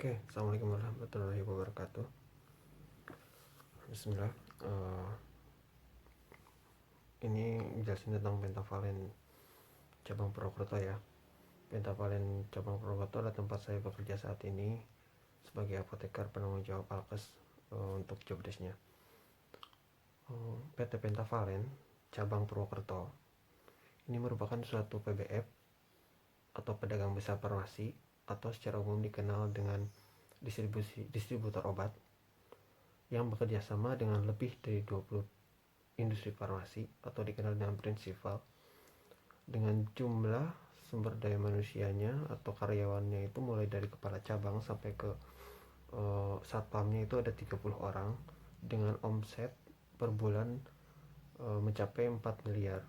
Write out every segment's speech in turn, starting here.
Oke, assalamualaikum warahmatullahi wabarakatuh. Bismillah. Ini jelasin tentang Pentavalen cabang Purwokerto ya. Pentavalen cabang Purwokerto adalah tempat saya bekerja saat ini sebagai apoteker penanggung jawab alkes untuk job desknya. PT Pentavalen cabang Purwokerto ini merupakan suatu PBF atau pedagang besar farmasi, atau secara umum dikenal dengan distributor obat yang bekerja sama dengan lebih dari 20 industri farmasi atau dikenal dengan prinsipal, dengan jumlah sumber daya manusianya atau karyawannya itu mulai dari kepala cabang sampai ke satpamnya itu ada 30 orang dengan omset per bulan mencapai 4 miliar.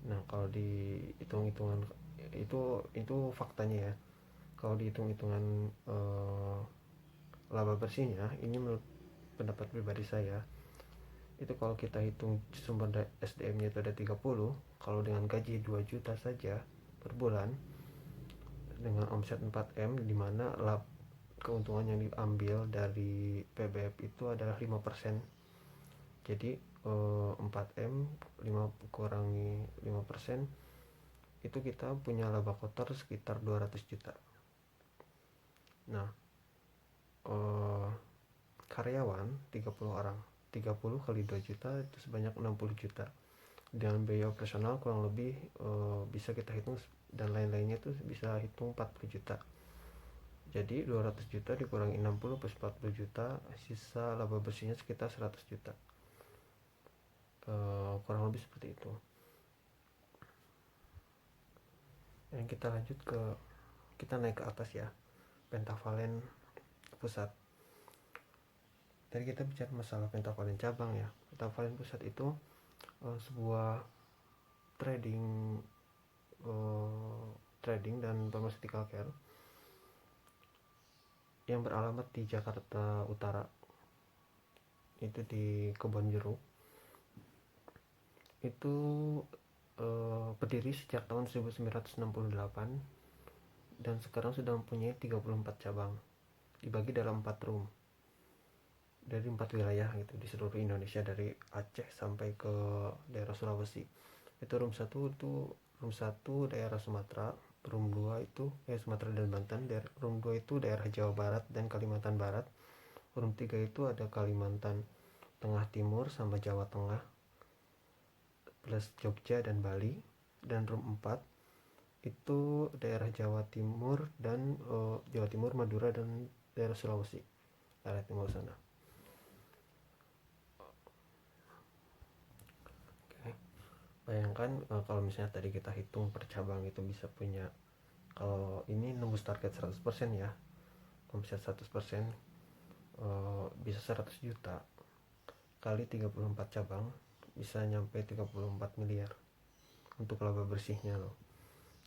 Nah, kalau di hitung-hitungan itu faktanya ya. Kalau dihitung-hitungan laba bersihnya, ini menurut pendapat pribadi saya, itu kalau kita hitung sumber SDM-nya itu ada 30, kalau dengan gaji 2 juta saja per bulan dengan omset 4M, di mana keuntungan yang diambil dari PBF itu adalah 5%. Jadi 4M 5 kurangi 5%, itu kita punya laba kotor sekitar 200 juta. Nah, karyawan 30 orang, 30 kali 2 juta itu sebanyak 60 juta. Dengan biaya operasional kurang lebih bisa kita hitung, dan lain-lainnya itu bisa hitung 40 juta. Jadi 200 juta dikurangi 60 plus 40 juta, sisa laba bersihnya sekitar 100 juta. Kurang lebih seperti itu. Dan kita lanjut kita naik ke atas ya, Pentavalen pusat. Tadi kita bicara masalah Pentavalen cabang ya. Pentavalen pusat itu sebuah trading dan pharmaceutical care yang beralamat di Jakarta Utara, itu di Kebonjeruk. Itu berdiri sejak tahun 1968 dan sekarang sudah mempunyai 34 cabang, dibagi dalam 4 room dari 4 wilayah gitu di seluruh Indonesia, dari Aceh sampai ke daerah Sulawesi. Itu room 1 daerah Sumatera, room 2 itu Sumatera dan Banten, room 2 itu daerah Jawa Barat dan Kalimantan Barat, room 3 itu ada Kalimantan Tengah Timur sama Jawa Tengah plus Jogja dan Bali, dan room 4 itu daerah Jawa Timur dan Jawa Timur, Madura, dan daerah Sulawesi, daerah timur sana. Oke. Bayangkan kalau misalnya tadi kita hitung per cabang itu bisa punya, kalau ini nembus target 100% ya, omset 100%, bisa 100 juta kali 34 cabang, bisa nyampe 34 miliar untuk laba bersihnya loh.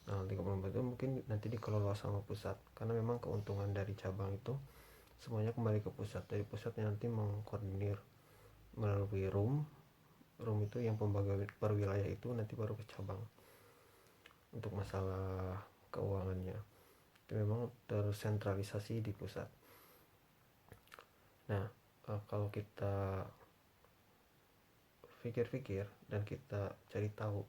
Nah, 34 itu mungkin nanti dikelola sama pusat, karena memang keuntungan dari cabang itu semuanya kembali ke pusat. Dari pusat yang nanti mengkoordinir melalui room itu yang pembagian per wilayah itu nanti baru ke cabang untuk masalah keuangannya. Itu memang tersentralisasi di pusat. Nah, kalau kita pikir-pikir dan kita cari tahu,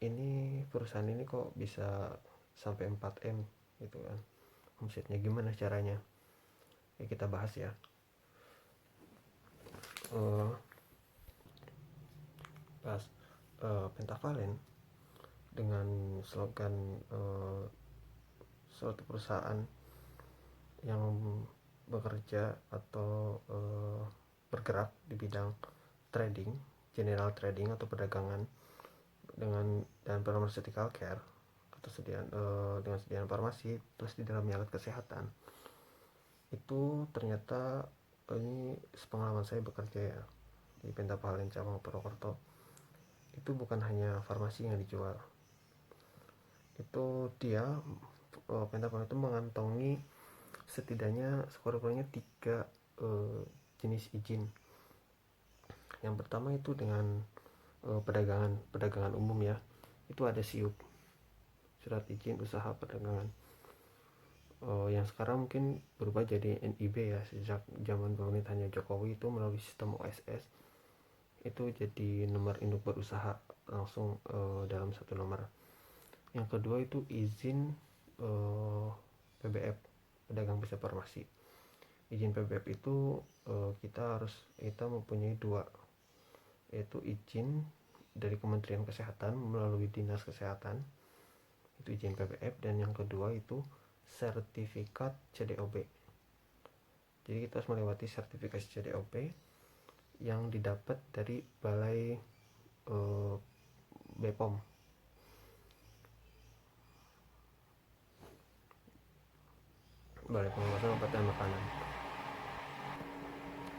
ini perusahaan ini kok bisa sampai 4M gitu kan, omsetnya gimana caranya, ya kita bahas ya. Pentavalen dengan slogan suatu perusahaan yang bekerja atau bergerak di bidang trading, general trading atau perdagangan dan pharmaceutical care atau dengan sediaan farmasi plus di dalamnya alat kesehatan. Itu ternyata ini sepengalaman saya bekerja ya di Pentavalen cabang Purwokerto, itu bukan hanya farmasi yang dijual. Itu dia Pentavalen itu mengantongi setidaknya sekurang-kurangnya 3 jenis izin. Yang pertama itu dengan perdagangan umum ya, itu ada SIUP, surat izin usaha perdagangan. yang sekarang mungkin berubah jadi NIB ya, sejak zaman pemerintahannya Jokowi itu melalui sistem OSS itu jadi nomor induk berusaha langsung dalam satu nomor. Yang kedua itu izin PBF, pedagang bisa farmasi. Izin PBF itu kita mempunyai dua, yaitu izin dari Kementerian Kesehatan melalui Dinas Kesehatan, itu izin PBF, dan yang kedua itu sertifikat CDOB. Jadi kita harus melewati sertifikasi CDOB yang didapat dari Balai BPOM. Balai Pengawasan Obat dan Makanan.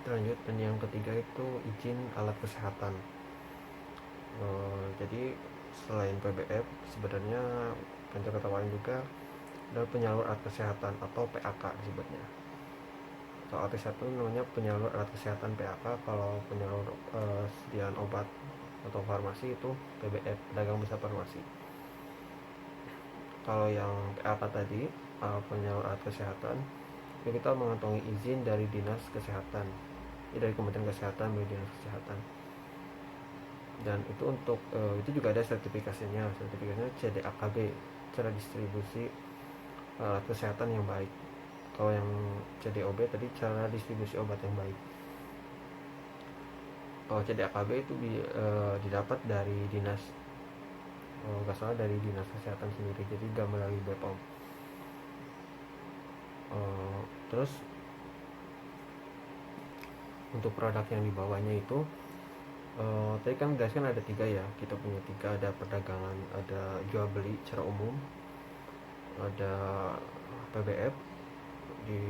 Lanjut, dan yang ketiga itu izin alat kesehatan. Jadi selain PBF sebenarnya pencatatan juga adalah penyalur alat kesehatan atau PAK disebutnya. Kalau alat kesehatan namanya penyalur alat kesehatan PAK, kalau penyalur sediaan obat atau farmasi itu PBF, pedagang bisa farmasi. Kalau yang PAK tadi, penyalur alat kesehatan, ya kita mengantongi izin dari Dinas Kesehatan, dari Kementerian Kesehatan dari Dinas Kesehatan. Dan itu untuk itu juga ada sertifikasinya CDAKB, cara distribusi alat kesehatan yang baik. Kalau yang CDOB tadi cara distribusi obat yang baik. Kalau CDAKB itu didapat dari dinas, nggak salah dari Dinas Kesehatan sendiri, jadi nggak melalui BPOM. Terus untuk produk yang dibawanya itu tadi kan kan ada tiga ya, kita punya tiga, ada perdagangan, ada jual beli secara umum, ada PBF di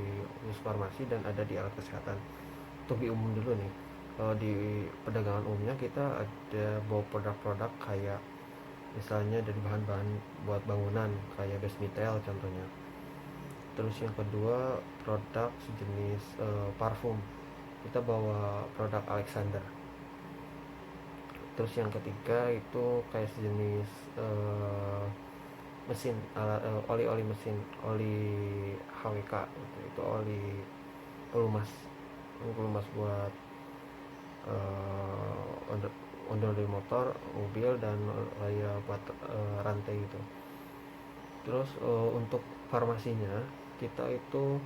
farmasi, dan ada di alat kesehatan. Untuk di umum dulu nih, kalau di perdagangan umumnya kita ada bawa produk-produk kayak misalnya dari bahan-bahan buat bangunan kayak Besmitel contohnya. Terus yang kedua produk sejenis parfum, kita bawa produk Alexander. Terus yang ketiga itu kayak sejenis mesin, oli mesin, oli HWK, itu oli pelumas buat ondel dari motor, mobil, dan ya buat rantai itu. Terus untuk farmasinya kita itu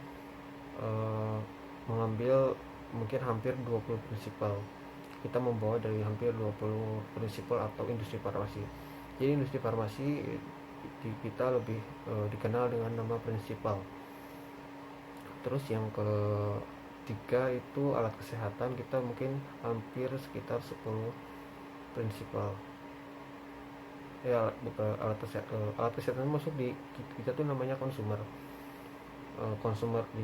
mengambil mungkin hampir 20 prinsipal. Kita membawa dari hampir 20 prinsipal atau industri farmasi. Jadi industri farmasi kita lebih dikenal dengan nama prinsipal. Terus yang ketiga itu alat kesehatan, kita mungkin hampir sekitar 10 prinsipal. Ya, bukan alat kesehatan masuk di kita tuh namanya konsumer.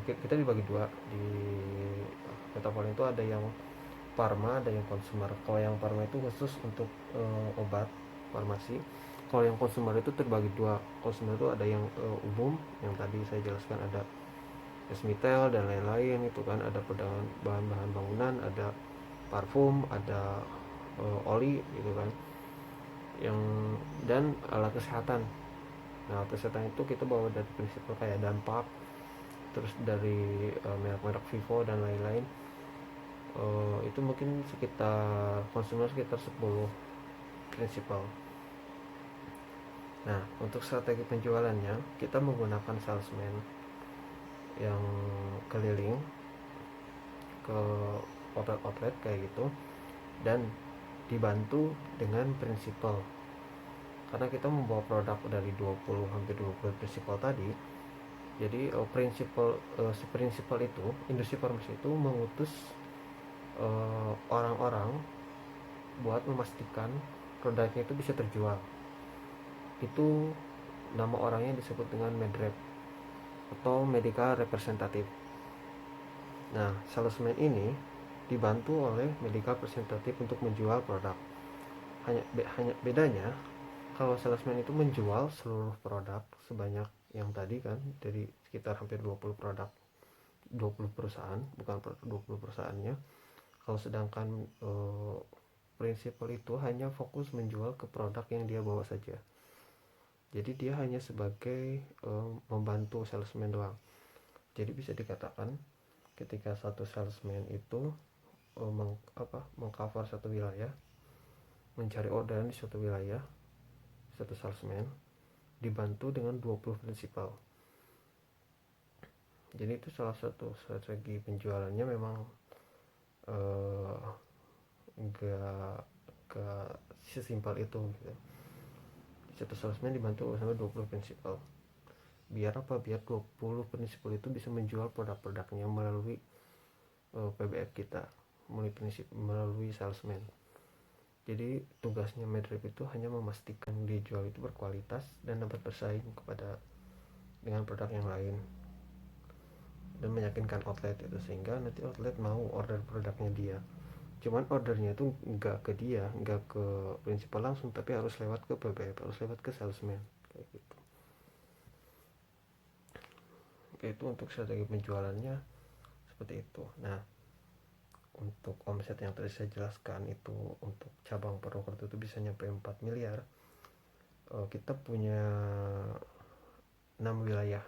Kita dibagi dua di Metapolin itu, ada yang Pharma, ada yang konsumer. Kalau yang Pharma itu khusus untuk obat farmasi. Kalau yang konsumer itu terbagi dua. Konsumer itu ada yang umum, yang tadi saya jelaskan, ada Esmitel dan lain-lain itu kan, ada bahan-bahan bangunan, ada parfum, ada oli gitu kan, dan alat kesehatan. Nah, alat kesehatan itu kita bawa dari prinsip kayak Dampak, terus dari merek-merek Vivo dan lain-lain. Itu mungkin konsumer sekitar 10 prinsipal. Nah, untuk strategi penjualannya kita menggunakan salesman yang keliling ke outlet kayak gitu, dan dibantu dengan prinsipal, karena kita membawa produk dari hampir 20 prinsipal tadi. Jadi prinsipal itu, industri farmasi itu mengutus orang-orang buat memastikan produknya itu bisa terjual. Itu nama orangnya disebut dengan medrep atau medical representative. Nah, salesman ini dibantu oleh medical representative untuk menjual produk. Hanya bedanya, kalau salesman itu menjual seluruh produk sebanyak yang tadi kan, dari sekitar hampir 20 produk, 20 perusahaan, bukan 20 perusahaannya. Kalau sedangkan prinsipal itu hanya fokus menjual ke produk yang dia bawa saja. Jadi dia hanya sebagai membantu salesman doang. Jadi bisa dikatakan ketika satu salesman itu mengcover satu wilayah, mencari orderan di suatu wilayah, satu salesman dibantu dengan 20 prinsipal. Jadi itu salah satu strategi penjualannya memang enggak sesimpel itu gitu. Satu salesman dibantu sama 20 prinsipal. Biar apa? Biar 20 prinsipal itu bisa menjual produk-produknya melalui PBF kita, melalui salesman. Jadi tugasnya Medrip itu hanya memastikan dijual itu berkualitas dan dapat bersaing dengan produk yang lain, dan meyakinkan outlet itu sehingga nanti outlet mau order produknya dia. Cuman ordernya itu nggak ke dia, nggak ke prinsipal langsung, tapi harus lewat ke PBF, harus lewat ke salesman kayak gitu. Itu untuk strategi penjualannya seperti itu. Nah, untuk omset yang tadi saya jelaskan itu untuk cabang Purwokerto itu bisa nyampe 4 miliar. Kita punya 6 wilayah,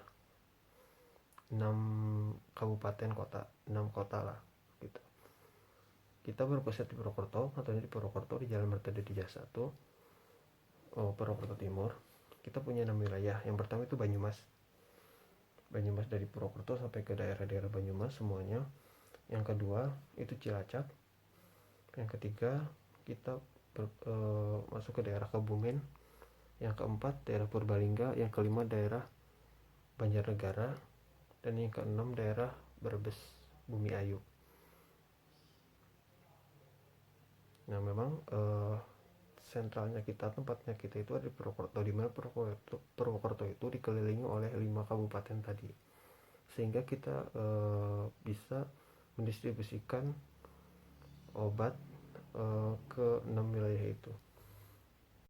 6 kabupaten kota, 6 kota lah gitu. Kita berpusat di Purwokerto, atau di Purwokerto di Jalan Mertadedi Jasa tuh, Purwokerto Timur. Kita punya 6 wilayah. Yang pertama itu Banyumas dari Purwokerto sampai ke daerah-daerah Banyumas semuanya. Yang kedua itu Cilacap. Yang ketiga kita masuk ke daerah Kebumen. Yang keempat daerah Purbalingga. Yang kelima daerah Banjarnegara. Dan yang keenam daerah Brebes Bumi Ayu. Nah memang sentralnya kita, tempatnya kita itu ada di Purwokerto, di mana Purwokerto itu dikelilingi oleh 5 kabupaten tadi, sehingga kita bisa mendistribusikan obat ke 6 wilayah itu.